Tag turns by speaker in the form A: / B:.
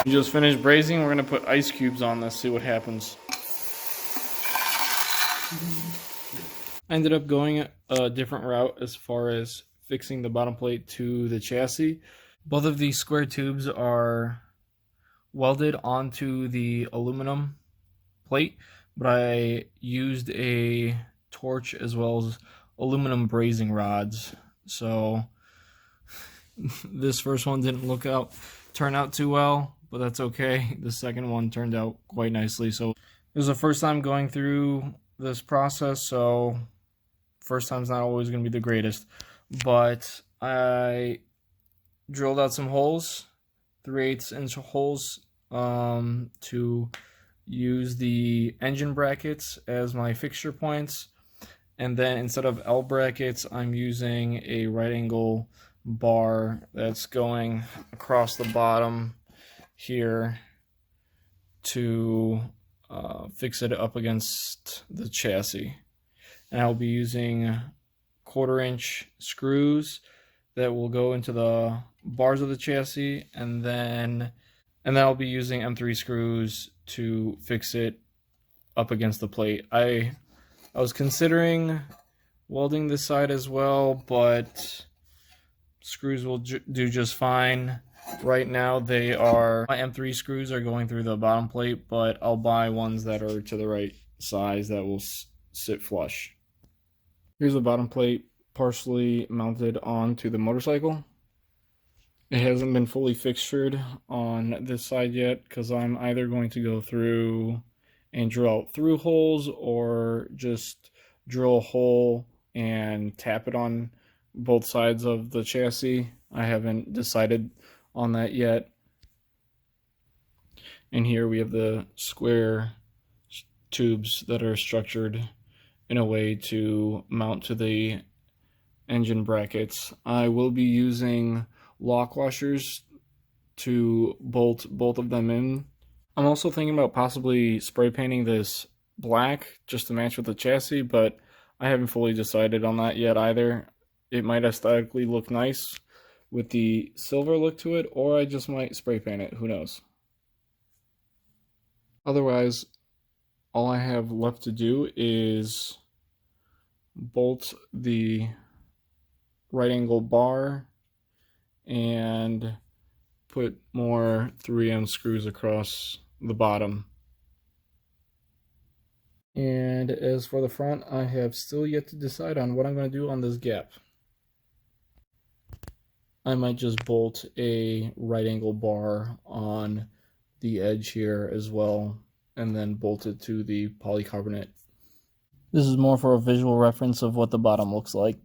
A: We just finished brazing. We're gonna put ice cubes on this, see what happens. I ended up going a different route as far as fixing the bottom plate to the chassis. Both of these square tubes are welded onto the aluminum plate, but I used a torch as well as aluminum brazing rods. So this first one didn't turn out too well, but that's okay. The second one turned out quite nicely. So it was the first time going through this process, so first time's not always going to be the greatest. But I drilled out some holes, 3/8 inch holes, to use the engine brackets as my fixture points. And then instead of L brackets, I'm using a right angle bar that's going across the bottom here to fix it up against the chassis. And I'll be using 1/4 inch screws that will go into the bars of the chassis, and then I'll be using M3 screws to fix it up against the plate. I was considering welding this side as well, but screws will do just fine. Right now my M3 screws are going through the bottom plate, but I'll buy ones that are to the right size that will sit flush. Here's the bottom plate partially mounted onto the motorcycle. It hasn't been fully fixtured on this side yet because I'm either going to go through and drill out through holes or just drill a hole and tap it on both sides of the chassis. I haven't decided on that yet. And here we have the square tubes that are structured in a way to mount to the engine brackets. I will be using lock washers to bolt both of them in. I'm also thinking about possibly spray painting this black just to match with the chassis, but I haven't fully decided on that yet either. It might aesthetically look nice with the silver look to it, or I just might spray paint it, who knows. Otherwise, all I have left to do is bolt the right angle bar and put more 3M screws across the bottom. And as for the front, I have still yet to decide on what I'm going to do on this gap. I might just bolt a right angle bar on the edge here as well, and then bolt it to the polycarbonate. This is more for a visual reference of what the bottom looks like.